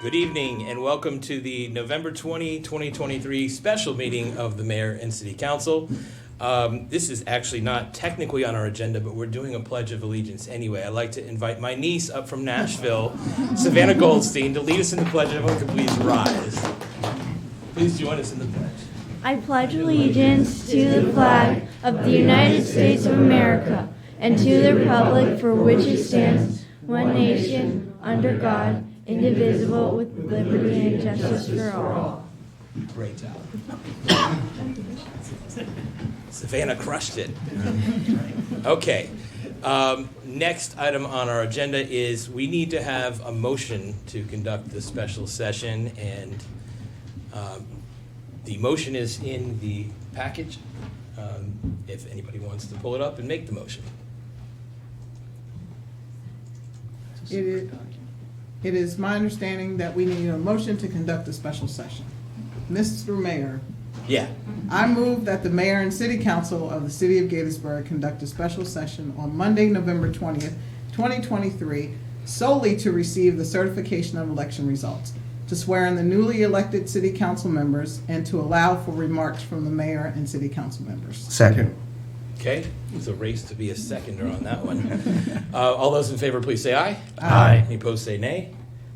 Good evening and welcome to the November 20, 2023 special meeting of the Mayor and City Council. This is actually not technically on our agenda, but we're doing a Pledge of Allegiance anyway. I'd like to invite my niece up from Nashville, Savannah Goldstein, to lead us in the Pledge. Everyone could please rise. Please join us in the pledge. I pledge allegiance to the flag of the United States of America and to the republic for which it stands, one nation, under God, indivisible, with liberty and justice for all. Great job. Savannah crushed it. Okay. Next item on our agenda is we need to have a motion to conduct the special session, and the motion is in the package. If anybody wants to pull it up and make the motion. It is my understanding that we need a motion to conduct a special session. Mr. Mayor, Yeah. I move that the Mayor and City Council of the City of Gaithersburg conduct a special session on Monday, November 20th, 2023, solely to receive the certification of election results, to swear in the newly elected City Council members, and to allow for remarks from the Mayor and City Council members. Second. Okay. It's a race to be a seconder on that one. All those in favor, please say aye. Aye. Any opposed, say nay.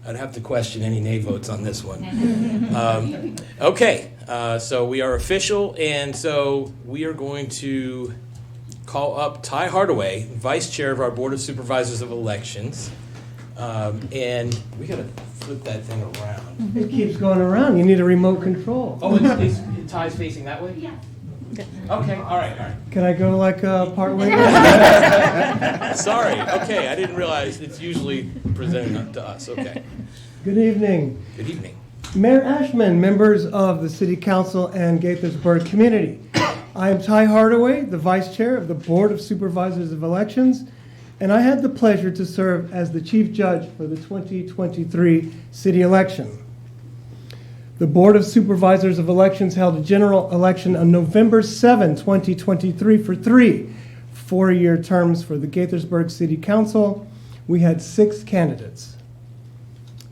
I'd have to question any nay votes on this one. Okay. So we are official, and so we are going to call up Ty Hardaway, Vice Chair of our Board of Supervisors of Elections. And we got to flip that thing around. It keeps going around. You need a remote control. Oh, Ty's facing that way? Yeah. Okay, all right. Can I go like part way? Sorry, okay, I didn't realize it's usually presented to us, okay. Good evening. Good evening. Mayor Ashman, members of the City Council and Gaithersburg community. I am Ty Hardaway, the Vice Chair of the Board of Supervisors of Elections, and I had the pleasure to serve as the Chief Judge for the 2023 city election. The Board of Supervisors of Elections held a general election on November 7, 2023 for 3 four-year terms for the Gaithersburg City Council. We had 6 candidates.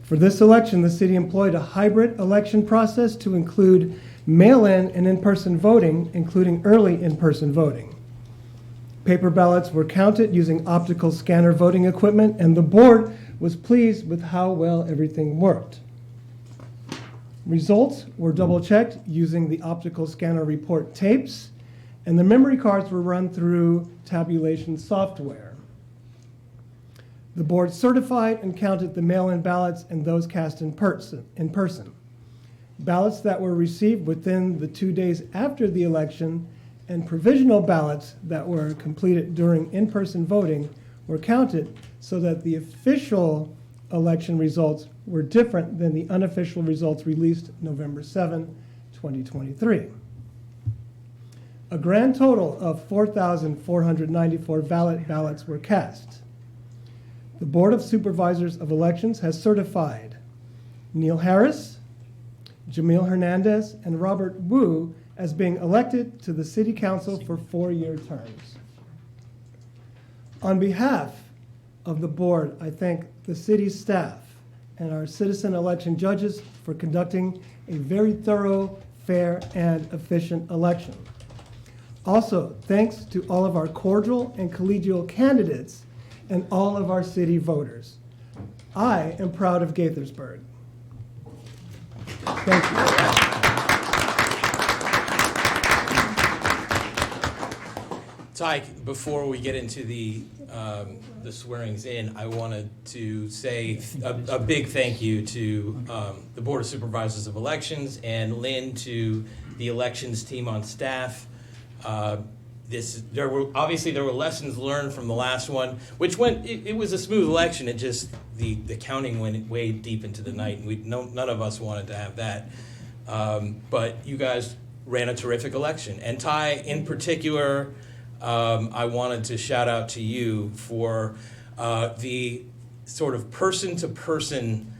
For this election, the city employed a hybrid election process to include mail-in and in-person voting, including early in-person voting. Paper ballots were counted using optical scanner voting equipment, and the board was pleased with how well everything worked. Results were double-checked using the optical scanner report tapes, and the memory cards were run through tabulation software. The board certified and counted the mail-in ballots and those cast in person. Ballots that were received within the 2 days after the election and provisional ballots that were completed during in-person voting were counted so that the official election results were different than the unofficial results released November 7, 2023. A grand total of 4,494 valid ballots were cast. The Board of Supervisors of Elections has certified Neil Harris, Yamil Hernández, and Robert Wu as being elected to the City Council for 4-year terms. On behalf of the board, I thank the city staff and our citizen election judges for conducting a very thorough, fair, and efficient election. Also, thanks to all of our cordial and collegial candidates and all of our city voters. I am proud of Gaithersburg. Thank you. Ty, before we get into the swearings in, I wanted to say a big thank you to the Board of Supervisors of Elections and Lynn, to the elections team on staff. There were lessons learned from the last one, which it was a smooth election. It just the counting went way deep into the night, and none of us wanted to have that. But you guys ran a terrific election, and Ty in particular. I wanted to shout out to you for the sort of person-to-person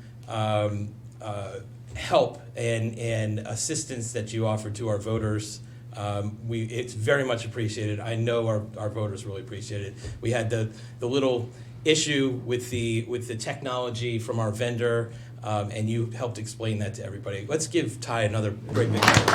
help and assistance that you offered to our voters. It's very much appreciated. I know our voters really appreciate it. We had the little issue with the technology from our vendor. and you helped explain that to everybody. Let's give Ty another great big round.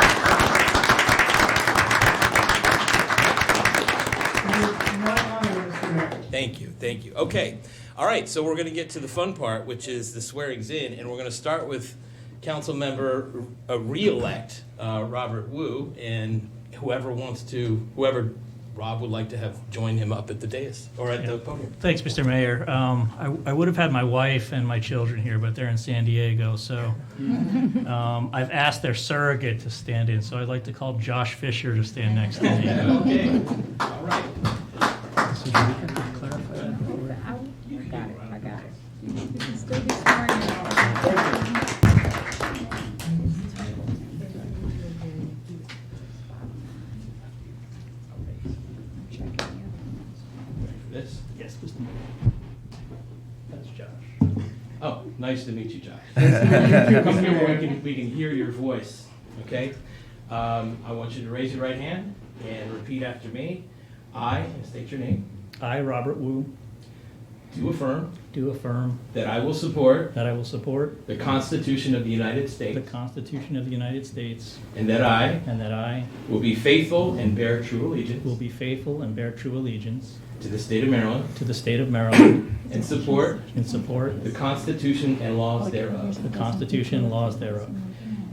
Thank you, thank you. Okay, all right, so we're going to get to the fun part, which is the swearings in, and we're going to start with council member re-elect Robert Wu, and whoever Rob would like to have join him up at the dais or at the podium. Thanks, Mr. Mayor. I would have had my wife and my children here, but they're in San Diego, so I've asked their surrogate to stand in, so I'd like to call Josh Fisher to stand next to me. Okay, all right. So do we have to clarify that before? I got it. You can still be sworn in. This? Yes, Mr. Mayor. That's Josh. Oh, nice to meet you, Josh. Come here where we can hear your voice, okay? I want you to raise your right hand and repeat after me. I, and state your name, I, Robert Wu, do affirm do affirm that I will support that I will support the Constitution of the United the States Constitution of the United States and that I and that I will be faithful and bear true allegiance will be faithful and bear true allegiance to the state of Maryland to the state of Maryland and support and support the Constitution and laws thereof, the Constitution and laws thereof,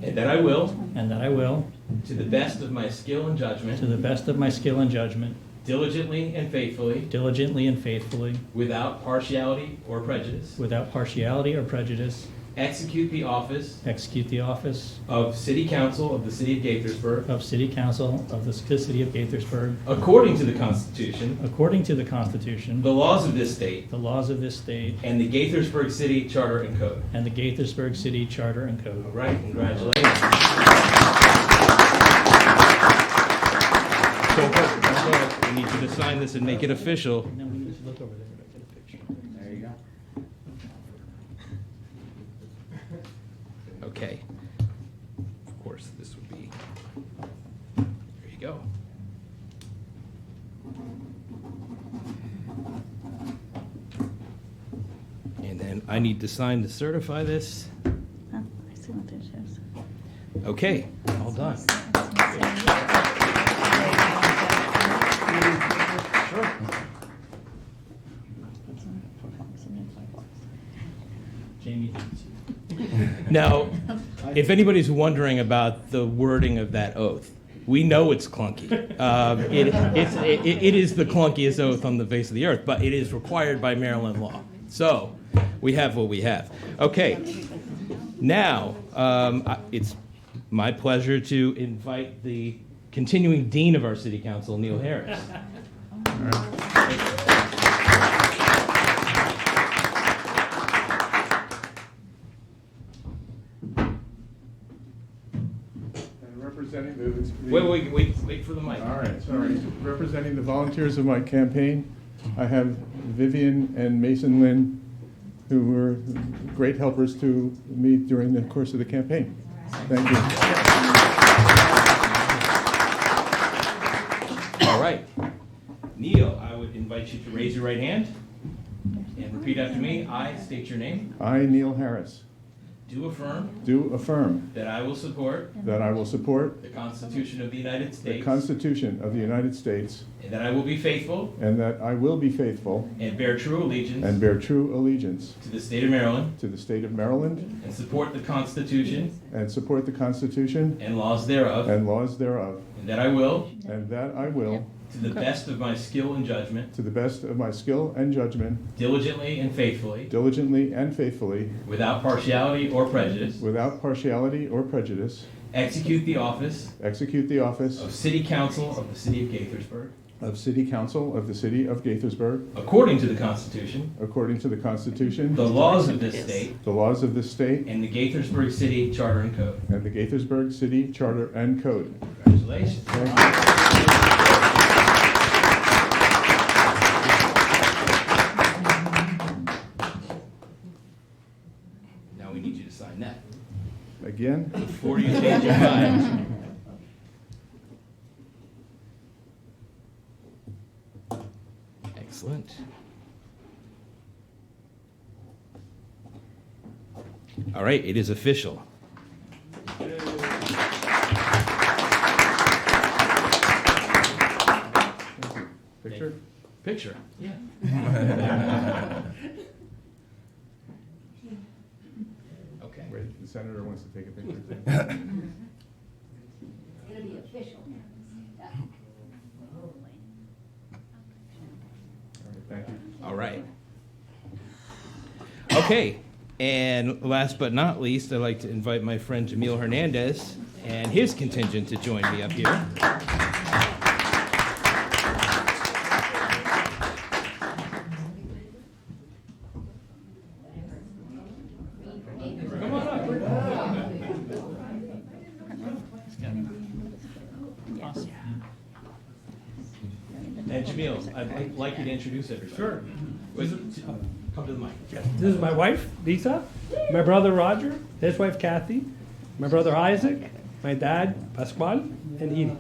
and that I will, and that I will, to the best of my skill and to judgment, the best of my skill and judgment, diligently and faithfully, without partiality or prejudice, without partiality or prejudice, execute the office execute the office of City Council of the City of Gaithersburg of City Council of the City of Gaithersburg according to the Constitution, according to the Constitution, the laws of this state, the laws of this state, and the Gaithersburg City Charter and Code. and the Gaithersburg City Charter and Code. All right, congratulations. So, we need you to sign this and make it official. And then we need to look over there and get a picture. There you go. Okay. Of course, this would be, there you go. And then I need to sign to certify this. Oh, I see what this is. Okay, all done. Jamie. Now, if anybody's wondering about the wording of that oath, we know it's clunky. It is the clunkiest oath on the face of the earth, but it is required by Maryland law. So we have what we have. Okay. Now, it's my pleasure to invite the continuing dean of our city council, Neil Harris. Representing the... Wait for the mic. All right, sorry. Representing the volunteers of my campaign, I have Vivian and Mason Lynn, who were great helpers to me during the course of the campaign. Thank you. All right. Neil, I would invite you to raise your right hand and repeat after me. I state your name. I, Neil Harris, Do affirm that I will support support the Constitution of the United the States Constitution of the United States and that I will be faithful and that I will be faithful and bear true allegiance and bear true allegiance to the state of Maryland to the state of Maryland and support the Constitution and support the Constitution and laws thereof, and laws thereof, and that I will, and that I will, to the best of my skill and judgment, to the best of my skill and judgment, diligently and faithfully, without partiality or prejudice, execute the office of City Council of the City of Gaithersburg City Council of the City of Gaithersburg according to the Constitution, according to the Constitution, the laws of this state, the laws of this state, and the Gaithersburg City Charter and Code. and the Gaithersburg City Charter and Code. Congratulations. Now we need you to sign that Again, before you change your mind. Excellent. All right, it is official. Picture? Picture. Yeah. Okay. Wait, the senator wants to take a picture. It'll be official. Thank you. All right. Okay, and last but not least, I'd like to invite my friend Yamil Hernández and his contingent to join me up here. And Jamil, I'd like you to introduce everybody. Sure. Wait, come to the mic. This is my wife, Lisa, my brother Roger, his wife Kathy, my brother Isaac, my dad Pascual, and Edie.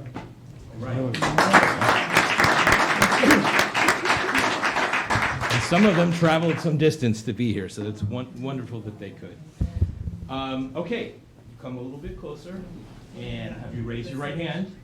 And some of them traveled some distance to be here, so it's wonderful that they could. Okay, come a little bit closer, and have you raise your right hand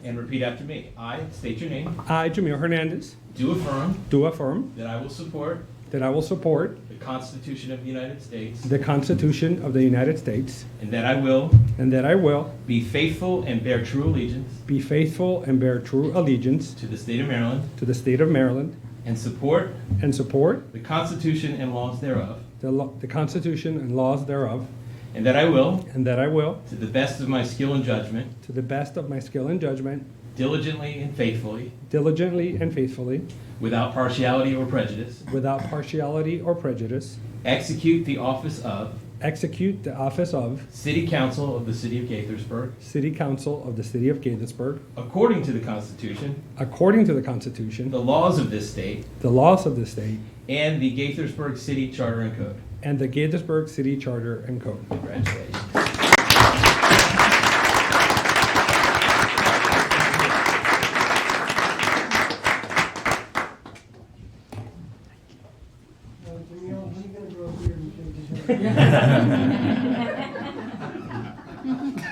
and repeat after me. I state your name. I, Yamil Hernández, Do affirm do affirm that I will support that I will support the Constitution of the United States, the Constitution of the United States, and that I will and that I will be faithful and bear true allegiance be faithful and bear true allegiance to the state of Maryland, to the state of Maryland, and support and support the Constitution and laws thereof, the Constitution and laws thereof, and that I will, and that I will, to the best of my skill and judgment, to the best of my skill and judgment, diligently and faithfully, diligently and faithfully, without partiality or prejudice, without partiality or prejudice, execute the office of execute the office of City Council of the City of Gaithersburg City Council of the City of Gaithersburg according to the Constitution, according to the Constitution, the laws of this state, the laws of the state, and the Gaithersburg City Charter and Code. and the Gaithersburg City Charter and Code. Congratulations.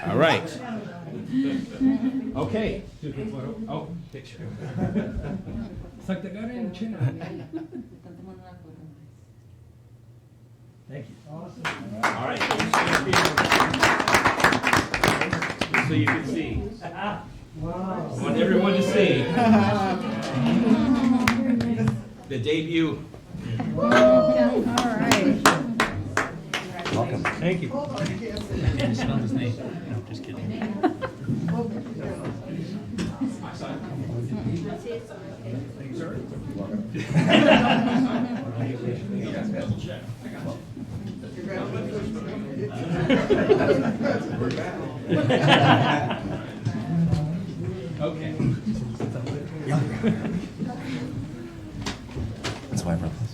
All right. Okay. Oh, picture. Thank you. Awesome. All right. So you can see. Wow. I want everyone to see the debut. All right. Welcome. Thank you. I spelled his name. No, just kidding. Okay. That's why I brought this.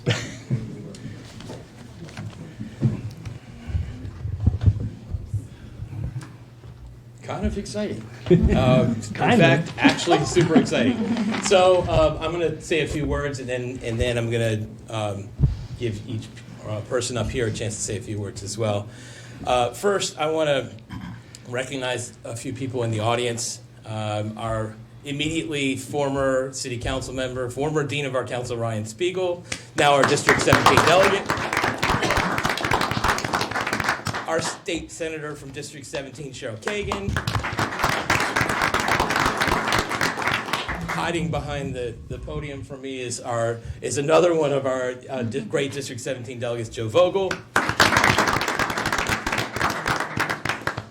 Kind of exciting. In fact, actually super exciting. So I'm going to say a few words, and then I'm going to give each person up here a chance to say a few words as well. First, I want to recognize a few people in the audience. Our immediately former city council member, former dean of our council, Ryan Spiegel, now our District 17 delegate. Our state senator from District 17, Cheryl Kagan. Hiding behind the podium for me is another one of our great District 17 delegates, Joe Vogel.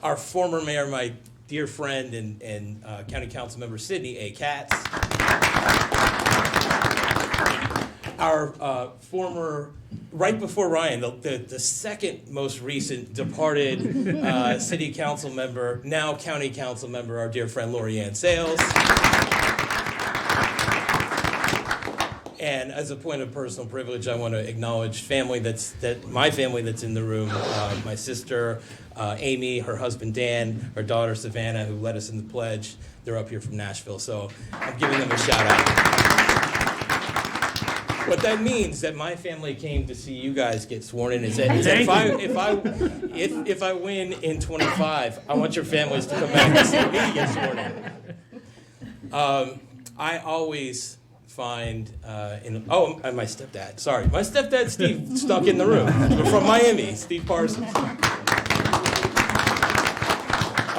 Our former mayor, my dear friend and county council member, Sidney A. Katz. Our former, right before Ryan, the second most recent departed city council member, now county council member, our dear friend Lori Ann Sales. And as a point of personal privilege, I want to acknowledge my family that's in the room. My sister, Amy, her husband Dan, her daughter Savannah, who led us in the pledge. They're up here from Nashville, so I'm giving them a shout out. What that means that my family came to see you guys get sworn in is that if I win in 25, I want your families to come back and see me get sworn in. I always find and my stepdad. Sorry, my stepdad Steve stuck in the room. We're from Miami, Steve Parsons. All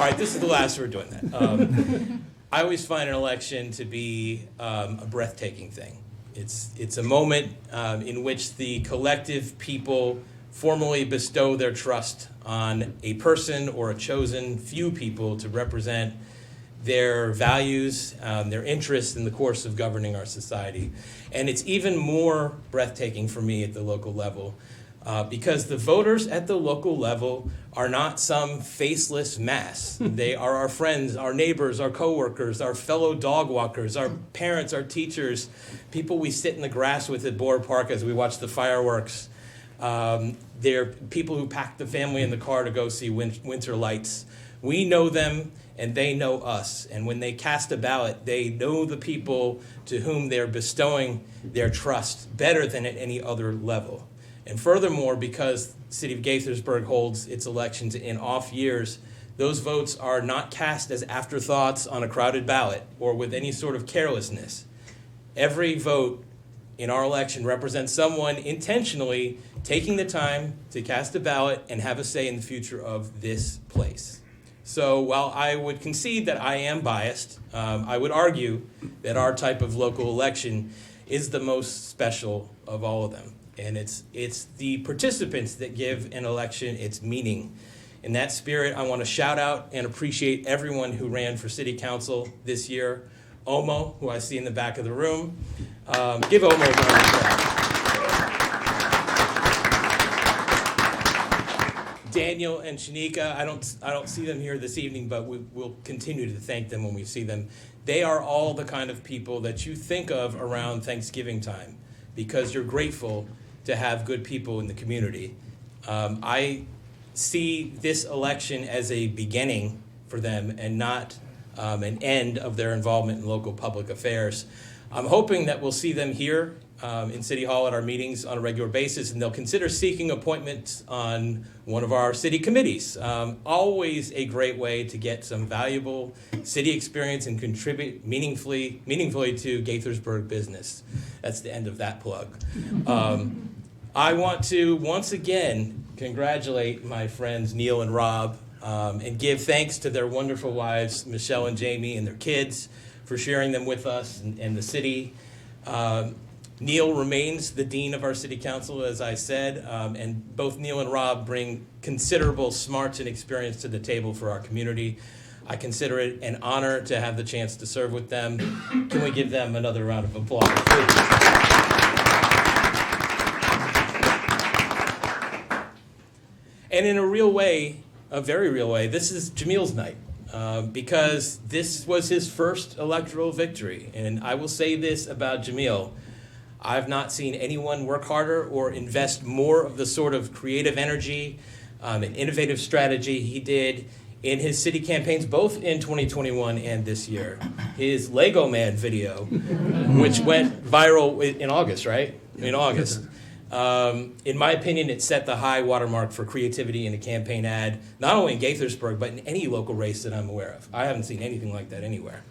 right, this is the last we're doing that. I always find an election to be a breathtaking thing. It's a moment in which the collective people formally bestow their trust on a person or a chosen few people to represent their values, their interests in the course of governing our society. And it's even more breathtaking for me at the local level because the voters at the local level are not some faceless mass. They are our friends, our neighbors, our coworkers, our fellow dog walkers, our parents, our teachers, people we sit in the grass with at Board Park as we watch the fireworks. They're people who pack the family in the car to go see winter lights. We know them and they know us. And when they cast a ballot, they know the people to whom they're bestowing their trust better than at any other level. And furthermore, because the city of Gaithersburg holds its elections in off years, those votes are not cast as afterthoughts on a crowded ballot or with any sort of carelessness. Every vote in our election represents someone intentionally taking the time to cast a ballot and have a say in the future of this place. So while I would concede that I am biased, I would argue that our type of local election is the most special of all of them. And it's the participants that give an election its meaning. In that spirit, I want to shout out and appreciate everyone who ran for city council this year. Omo, who I see in the back of the room. Give Omo a round of applause. Daniel and Shanika, I don't see them here this evening, but we'll continue to thank them when we see them. They are all the kind of people that you think of around Thanksgiving time because you're grateful to have good people in the community. I see this election as a beginning for them and not an end of their involvement in local public affairs. I'm hoping that we'll see them here in City Hall at our meetings on a regular basis, and they'll consider seeking appointments on one of our city committees. Always a great way to get some valuable city experience and contribute meaningfully to Gaithersburg business. That's the end of that plug. I want to once again congratulate my friends Neil and Rob and give thanks to their wonderful wives, Michelle and Jamie, and their kids for sharing them with us and the city. Neil remains the dean of our city council, as I said, and both Neil and Rob bring considerable smarts and experience to the table for our community. I consider it an honor to have the chance to serve with them. Can we give them another round of applause, please? And in a real way, a very real way, this is Jamil's night. Because this was his first electoral victory. And I will say this about Jamil. I've not seen anyone work harder or invest more of the sort of creative energy and innovative strategy he did in his city campaigns, both in 2021 and this year. His Lego Man video, which went viral in August, right? In August. In my opinion, it set the high watermark for creativity in a campaign ad, not only in Gaithersburg, but in any local race that I'm aware of. I haven't seen anything like that anywhere.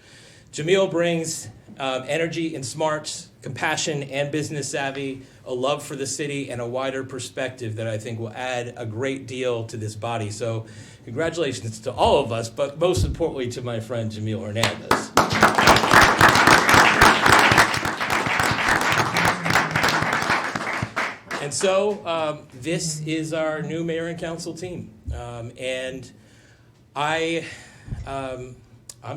Jamil brings energy and smarts, compassion and business savvy, a love for the city, and a wider perspective that I think will add a great deal to this body. So congratulations to all of us, but most importantly to my friend Jamil Hernández. And so this is our new mayor and council team. And I'm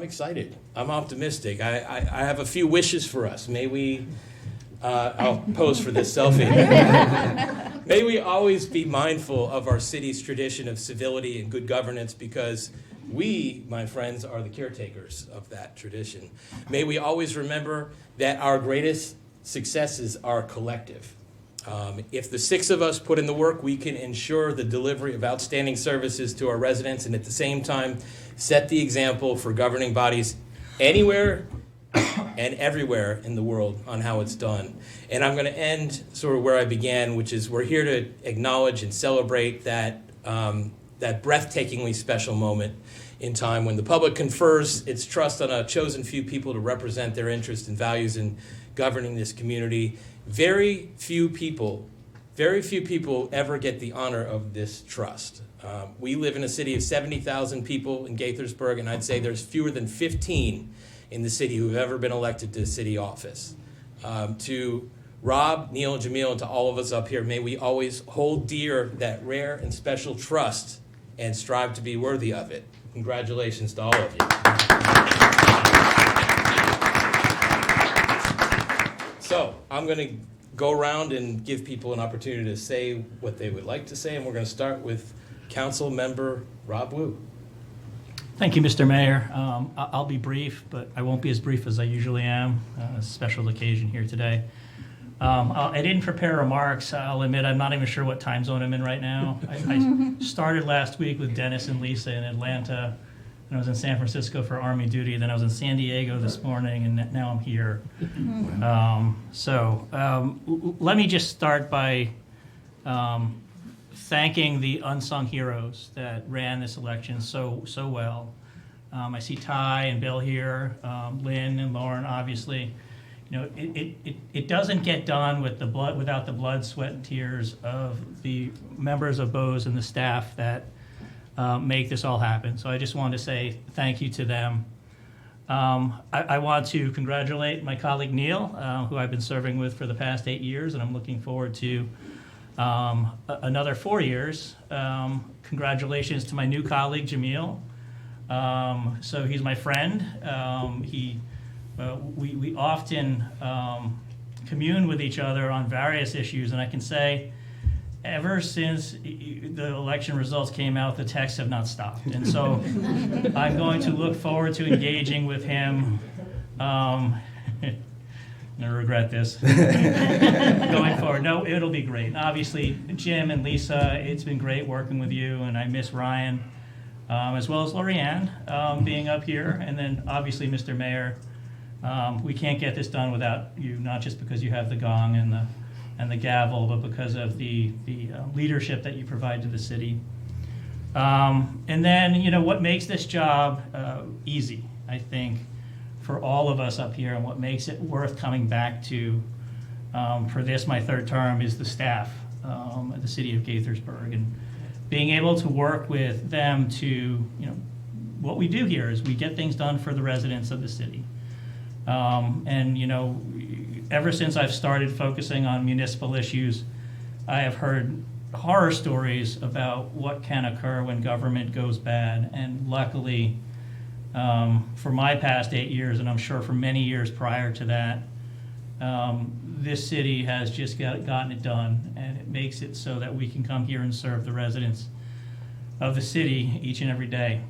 excited. I'm optimistic. I have a few wishes for us. May we, I'll pose for this selfie. May we always be mindful of our city's tradition of civility and good governance because we, my friends, are the caretakers of that tradition. May we always remember that our greatest successes are collective. If the six of us put in the work, we can ensure the delivery of outstanding services to our residents and at the same time set the example for governing bodies anywhere and and everywhere in the world on how it's done. And I'm going to end sort of where I began, which is we're here to acknowledge and celebrate that breathtakingly special moment in time when the public confers its trust on a chosen few people to represent their interests and values in governing this community. Very few people ever get the honor of this trust. We live in a city of 70,000 people in Gaithersburg, and I'd say there's fewer than 15 in the city who have ever been elected to city office. To Rob, Neil, Jamil, and to all of us up here, may we always hold dear that rare and special trust and strive to be worthy of it. Congratulations to all of you. So I'm going to go around and give people an opportunity to say what they would like to say, and we're going to start with Council Member Rob Wu. Thank you, Mr. Mayor. I'll be brief, but I won't be as brief as I usually am. A special occasion here today. I didn't prepare remarks. I'll admit I'm not even sure what time zone I'm in right now. I started last week with Dennis and Lisa in Atlanta, and I was in San Francisco for Army duty. Then I was in San Diego this morning, and now I'm here. Let me just start by thanking the unsung heroes that ran this election so well. I see Ty and Bill here, Lynn and Lauren, obviously. You know, it doesn't get done with without the blood, sweat, and tears of the members of BOES and the staff that make this all happen. So I just wanted to say thank you to them. I want to congratulate my colleague Neil, who I've been serving with for the past 8 years, and I'm looking forward to another 4 years. Congratulations to my new colleague Yamil. So he's my friend. We often commune with each other on various issues, and I can say ever since the election results came out, the texts have not stopped. And so I'm going to look forward to engaging with him. I'm going to regret this going forward. No, it'll be great. And obviously, Jim and Lisa, it's been great working with you, and I miss Ryan, as well as Lorianne being up here, and then obviously Mr. Mayor. We can't get this done without you, not just because you have the gong and the gavel, but because of the leadership that you provide to the city. And then, you know, what makes this job easy, I think, for all of us up here, and what makes it worth coming back to for this, my third term, is the staff at the city of Gaithersburg, and being able to work with them to, you know, what we do here is we get things done for the residents of the city. And, you know, ever since I've started focusing on municipal issues, I have heard horror stories about what can occur when government goes bad. And luckily, for my past 8 years, and I'm sure for many years prior to that, this city has just gotten it done, and it makes it so that we can come here and serve the residents of the city each and every day.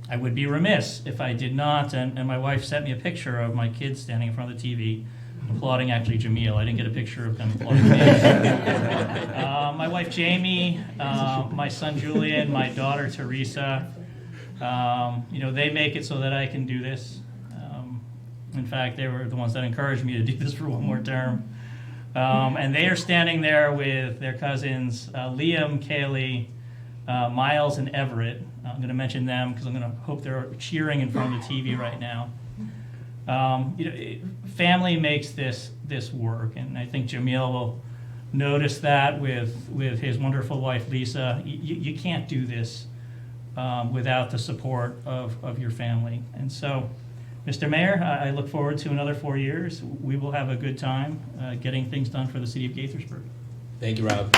I would be remiss if I did not, and my wife sent me a picture of my kids standing in front of the TV, applauding actually Jamil. I didn't get a picture of them applauding me. My wife Jamie, my son Julian, my daughter Teresa, you know, they make it so that I can do this. In fact, they were the ones that encouraged me to do this for one more term. And they are standing there with their cousins, Liam, Kaylee, Miles, and Everett. I'm going to mention them because I'm going to hope they're cheering in front of the TV right now. You know, family makes this work, and I think Jamil will notice that with his wonderful wife Lisa. You can't do this without the support of your family. And so, Mr. Mayor, I look forward to another 4 years. We will have a good time getting things done for the city of Gaithersburg. Thank you, Rob.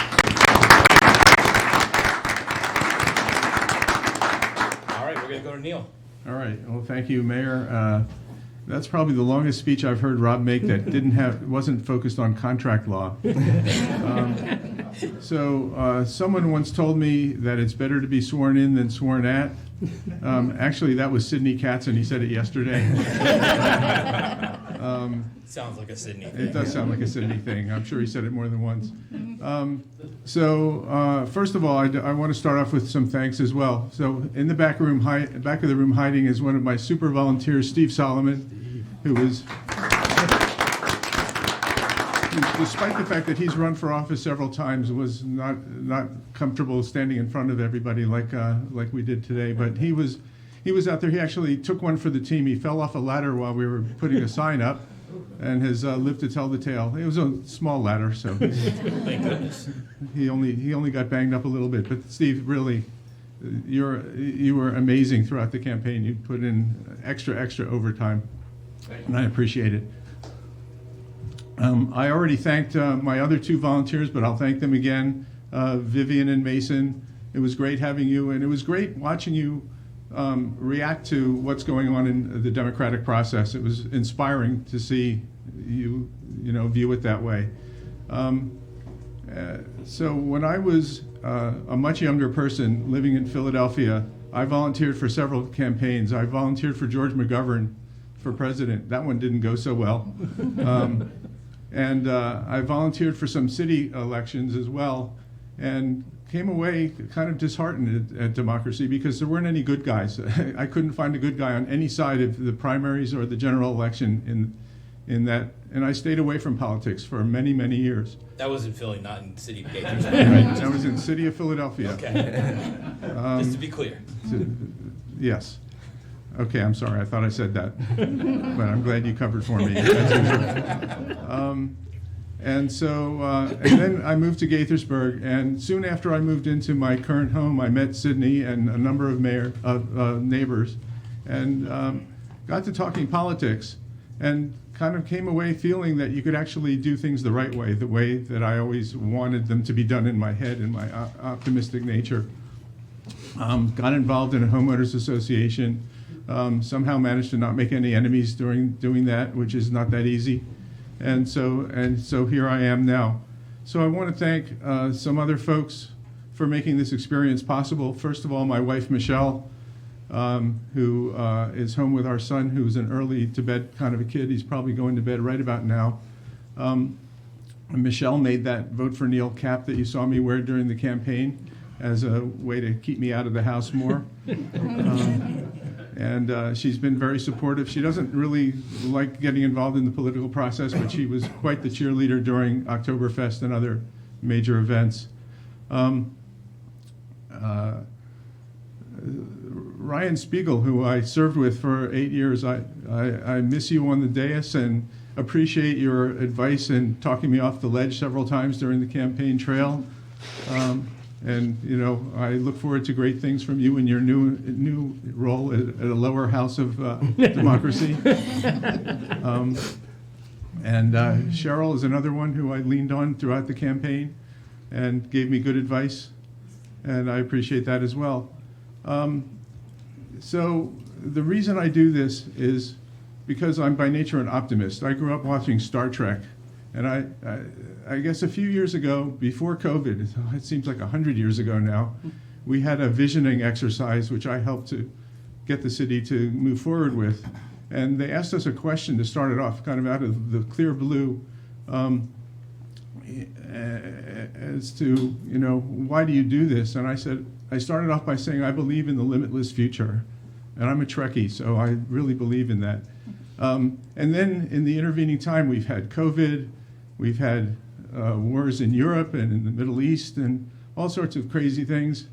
All right, we're going to go to Neil. All right. Well, thank you, Mayor. That's probably the longest speech I've heard Rob make that wasn't focused on contract law. Someone once told me that it's better to be sworn in than sworn at. Actually, that was Sidney Katz, and he said it yesterday. Sounds like a Sydney thing. It does sound like a Sidney thing. I'm sure he said it more than once. First of all, I want to start off with some thanks as well. So in the back of the room hiding is one of my super volunteers, Steve Solomon. who was, despite the fact that he's run for office several times, was not comfortable standing in front of everybody like we did today. But he was out there. He actually took one for the team. He fell off a ladder while we were putting a sign up, and has lived to tell the tale. It was a small ladder, so Thank goodness. he only got banged up a little bit. But Steve, really, you were amazing throughout the campaign. You put in extra overtime, and I appreciate it. I already thanked my other two volunteers, but I'll thank them again, Vivian and Mason. It was great having you, and it was great watching you react to what's going on in the democratic process. It was inspiring to see you view it that way. So when I was a much younger person living in Philadelphia, I volunteered for several campaigns. I volunteered for George McGovern for president. That one didn't go so well. And I volunteered for some city elections as well, and came away kind of disheartened at democracy because there weren't any good guys. I couldn't find a good guy on any side of the primaries or the general election in that, and I stayed away from politics for many, many years. That was in Philly, not in the city of Gaithersburg. Right. I was in the city of Philadelphia. Okay. Just to be clear. Yes. Okay, I'm sorry. I thought I said that, but I'm glad you covered for me. And so, and then I moved to Gaithersburg, and soon after I moved into my current home, I met Sydney and a number of neighbors, and got to talking politics, and kind of came away feeling that you could actually do things the way that I always wanted them to be done in my head, in my optimistic nature. Got involved in a homeowners association, somehow managed to not make any enemies during doing that, which is not that easy. And so here I am now. So I want to thank some other folks for making this experience possible. First of all, my wife, Michelle, who is home with our son, who's an early to bed kind of a kid. He's probably going to bed right about now. Michelle made that Vote for Neil cap that you saw me wear during the campaign as a way to keep me out of the house more. And she's been very supportive. She doesn't really like getting involved in the political process, but she was quite the cheerleader during Oktoberfest and other major events. Ryan Spiegel, who I served with for 8 years, I miss you on the dais and appreciate your advice in talking me off the ledge several times during the campaign trail. And I look forward to great things from you in your new role at a lower house of democracy. And Cheryl is another one who I leaned on throughout the campaign and gave me good advice, and I appreciate that as well. So the reason I do this is because I'm by nature an optimist. I grew up watching Star Trek, and I guess a few years ago, before COVID, it seems like 100 years ago now, we had a visioning exercise which I helped to get the city to move forward with. And they asked us a question to start it off, kind of out of the clear blue, as to, why do you do this? And I started off by saying, I believe in the limitless future. And I'm a Trekkie, so I really believe in that. And then in the intervening time, we've had COVID, we've had wars in Europe and in the Middle East and all sorts of crazy things.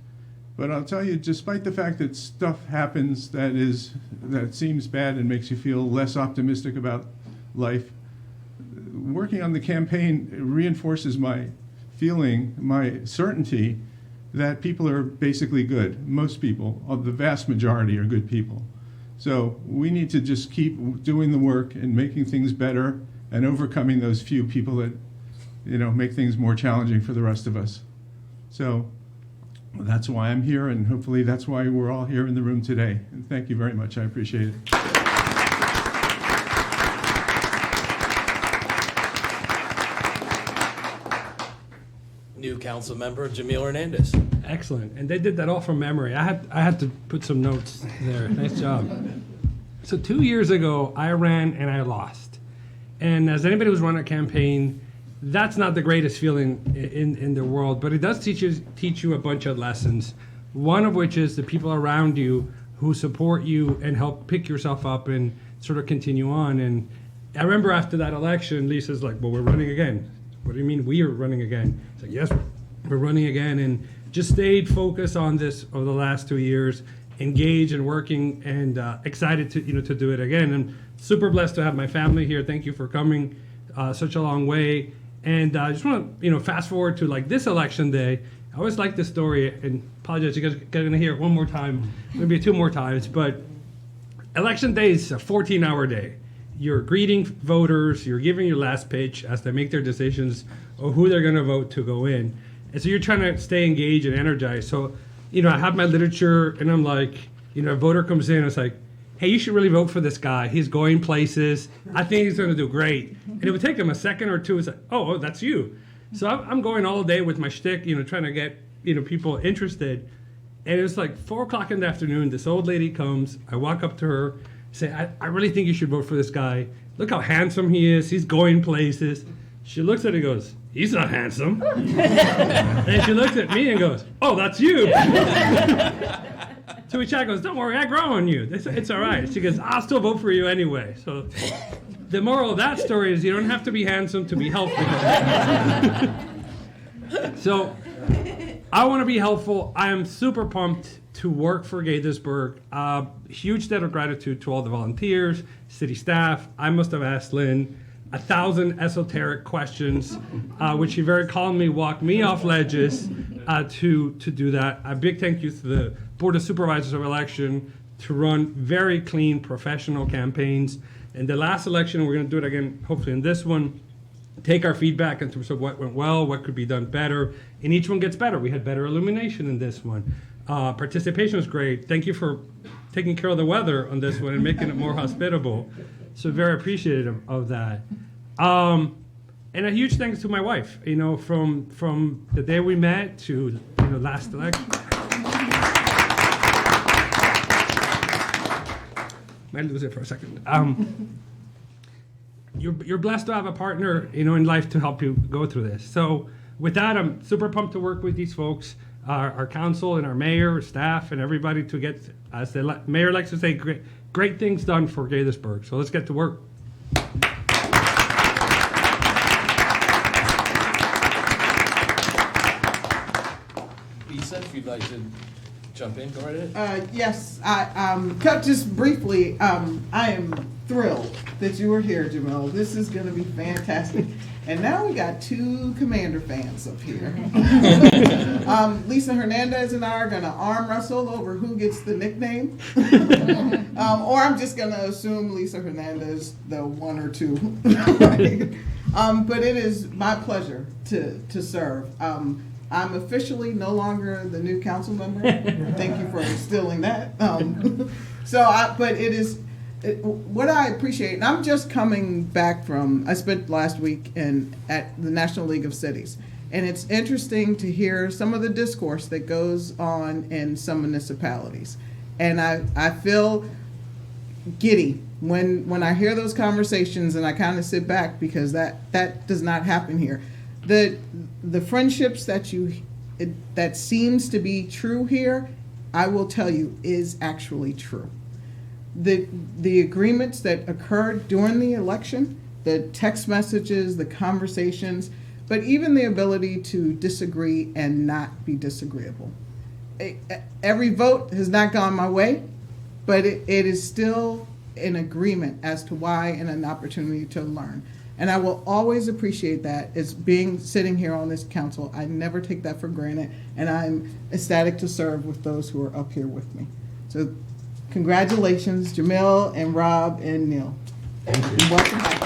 But I'll tell you, despite the fact that stuff happens that seems bad and makes you feel less optimistic about life, working on the campaign reinforces my feeling, my certainty that people are basically good. Most people, the vast majority, are good people. So we need to just keep doing the work and making things better and overcoming those few people that make things more challenging for the rest of us. So that's why I'm here, and hopefully that's why we're all here in the room today. And thank you very much. I appreciate it. New council member Yamil Hernández. Excellent. And they did that all from memory. I had to put some notes there. Nice job. So 2 years ago, I ran and I lost. And as anybody who's run a campaign, that's not the greatest feeling in the world, but it does teach you a bunch of lessons. One of which is the people around you who support you and help pick yourself up and sort of continue on. And I remember after that election, Lisa's like, well, we're running again. What do you mean we are running again? It's like, yes, we're running again. And just stayed focused on this over the last 2 years, engaged and working, and excited to to do it again. And super blessed to have my family here. Thank you for coming such a long way. And I just want to fast forward to like this election day. I always like this story, and apologize, you guys are going to hear it one more time, maybe 2 more times. But election day is a 14-hour day. You're greeting voters, you're giving your last pitch as they make their decisions of who they're going to vote to go in. And so you're trying to stay engaged and energized. So, I have my literature, and I'm like, a voter comes in, it's like, hey, you should really vote for this guy. He's going places. I think he's going to do great. And it would take him a second or two. It's like, oh, that's you. So I'm going all day with my shtick, trying to get, people interested. And it was like 4 o'clock in the afternoon. This old lady comes. I walk up to her, say, I really think you should vote for this guy. Look how handsome he is. He's going places. She looks at it and goes, he's not handsome. And she looks at me and goes, oh, that's you. To which I goes, don't worry, I grow on you. It's all right. She goes, I'll still vote for you anyway. So the moral of that story is you don't have to be handsome to be helpful. So I want to be helpful. I am super pumped to work for Gaithersburg. Huge debt of gratitude to all the volunteers, city staff. I must have asked Lynn 1,000 esoteric questions, which she very calmly walked me off ledges to do that. A big thank you to the Board of Supervisors of Election to run very clean, professional campaigns. In the last election, we're going to do it again, hopefully in this one, take our feedback in terms of what went well, what could be done better, and each one gets better. We had better illumination in this one. Participation was great. Thank you for taking care of the weather on this one and making it more hospitable. So very appreciative of that. And a huge thanks to my wife, from the day we met to last election. Might lose it for a second. You're blessed to have a partner, in life to help you go through this. So with that, I'm super pumped to work with these folks, our council and our mayor, staff, and everybody to get, as the mayor likes to say, great things done for Gaithersburg. So let's get to work. Lisa, if you'd like to jump in, go right ahead. Yes, just briefly, I am thrilled that you were here, Jamil. This is going to be fantastic. And now we got 2 Commander fans up here. Lisa Hernandez and I are going to arm wrestle over who gets the nickname. Or I'm just going to assume Lisa Hernandez, the 1 or 2. But it is my pleasure to serve. I'm officially no longer the new council member. Thank you for instilling that. But it is what I appreciate, and I'm just coming back from, I spent last week at the National League of Cities, and it's interesting to hear some of the discourse that goes on in some municipalities. And I feel giddy when I hear those conversations, and I kind of sit back because that does not happen here. The friendships that seems to be true here, I will tell you, is actually true. The agreements that occurred during the election, the text messages, the conversations, but even the ability to disagree and not be disagreeable. Every vote has not gone my way, but it is still an agreement as to why and an opportunity to learn. And I will always appreciate that as sitting here on this council. I never take that for granted, and I'm ecstatic to serve with those who are up here with me. So congratulations, Jamil and Rob and Neil. Thank you. And welcome back.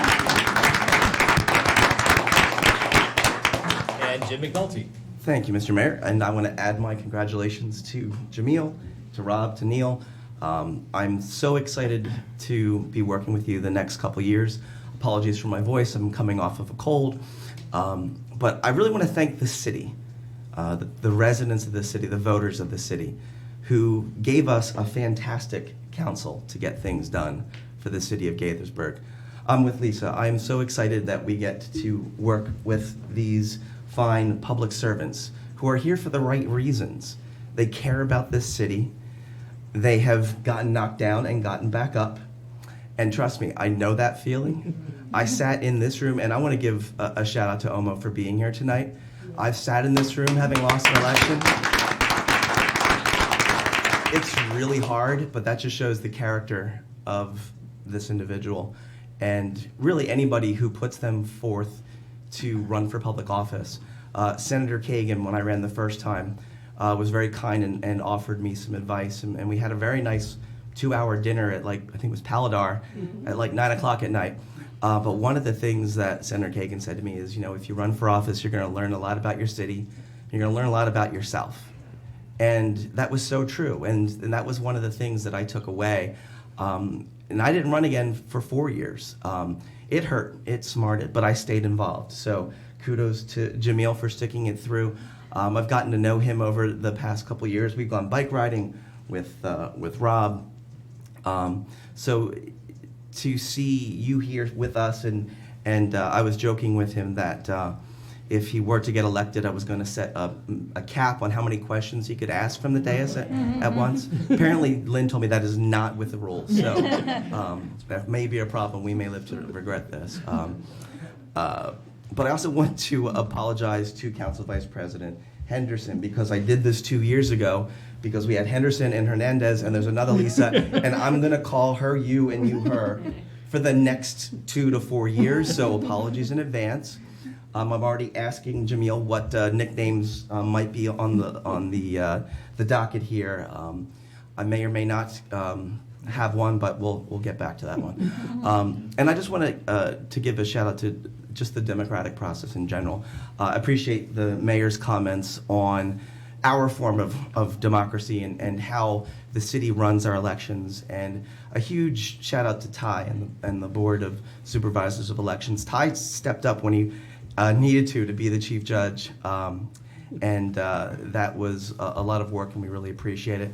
And Jim McNulty. Thank you, Mr. Mayor. And I want to add my congratulations to Jamil, to Rob, to Neil. I'm so excited to be working with you the next couple years. Apologies for my voice, I'm coming off of a cold. But I really want to thank the city, the residents of the city, the voters of the city, who gave us a fantastic council to get things done for the city of Gaithersburg. I'm with Lisa. I'm so excited that we get to work with these fine public servants who are here for the right reasons. They care about this city. They have gotten knocked down and gotten back up. And trust me, I know that feeling. I sat in this room, and I want to give a shout out to Omo for being here tonight. I've sat in this room having lost an election. It's really hard, but that just shows the character of this individual. And really anybody who puts them forth to run for public office. Senator Kagan, when I ran the first time, was very kind and offered me some advice. And we had a very nice 2-hour dinner at, like, I think it was Paladar, at like 9 o'clock at night. But one of the things that Senator Kagan said to me is, you know, if you run for office, you're going to learn a lot about your city. You're going to learn a lot about yourself. And that was so true. And that was one of the things that I took away. And I didn't run again for 4 years. It hurt, it smarted, but I stayed involved. So kudos to Yamil for sticking it through. I've gotten to know him over the past couple years. We've gone bike riding with Rob. So to see you here with us, and I was joking with him that if he were to get elected, I was going to set a cap on how many questions he could ask from the dais at once. Apparently, Lynn told me that is not with the rules, so that may be a problem. We may live to regret this. But I also want to apologize to Council Vice President Henderson, because I did this 2 years ago, because we had Henderson and Hernández, and there's another Lisa, and I'm going to call her you and you her for the next 2 to 4 years, so apologies in advance. I'm already asking Yamil what nicknames might be on the docket here. I may or may not have one, but we'll get back to that one. And I just want to give a shout out to just the democratic process in general. I appreciate the mayor's comments on our form of democracy and how the city runs our elections. And a huge shout out to Ty and the Board of Supervisors of Elections. Ty stepped up when he needed to be the chief judge, and that was a lot of work, and we really appreciate it.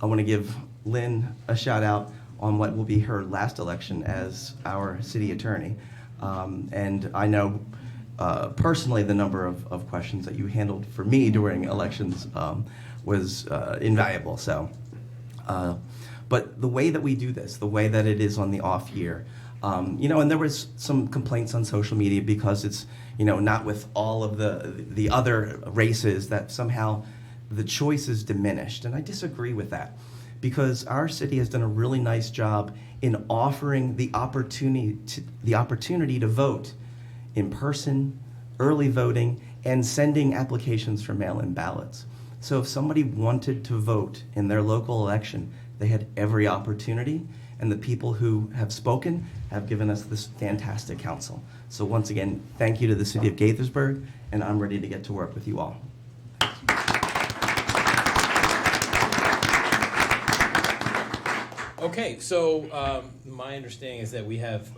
I want to give Lynn a shout out on what will be her last election as our city attorney, and I know personally the number of questions that you handled for me during elections was invaluable. So, but the way that we do this, the way that it is on the off year, you know, and there was some complaints on social media because it's, you know, not with all of the other races, that somehow the choice is diminished. And I disagree with that, because our city has done a really nice job in offering the opportunity to vote in person, early voting, and sending applications for mail-in ballots. So if somebody wanted to vote in their local election, they had every opportunity. And the people who have spoken have given us this fantastic council. So once again, thank you to the city of Gaithersburg, and I'm ready to get to work with you all. Okay, so my understanding is that we have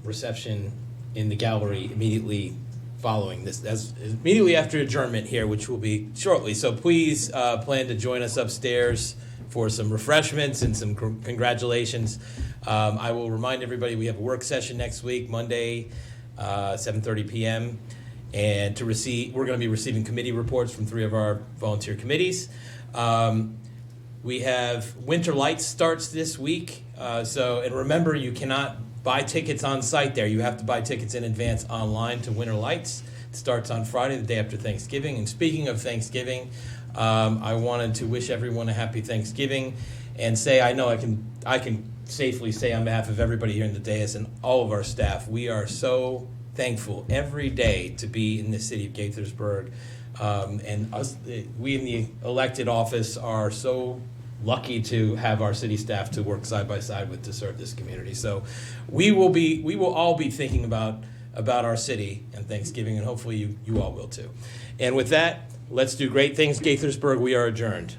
reception in the gallery immediately following this, immediately after adjournment here, which will be shortly. So please plan to join us upstairs for some refreshments and some congratulations. I will remind everybody we have a work session next week, Monday, 7:30 p.m. And we're going to be receiving committee reports from 3 of our volunteer committees. We have Winter Lights starts this week. And remember, you cannot buy tickets on site there. You have to buy tickets in advance online to Winter Lights. It starts on Friday, the day after Thanksgiving. And speaking of Thanksgiving, I wanted to wish everyone a happy Thanksgiving and say, I know I can safely say on behalf of everybody here in the dais and all of our staff, we are so thankful every day to be in the city of Gaithersburg. And we in the elected office are so lucky to have our city staff to work side by side with to serve this community. So we will all be thinking about our city and Thanksgiving, and hopefully you all will too. And with that, let's do great things, Gaithersburg. We are adjourned.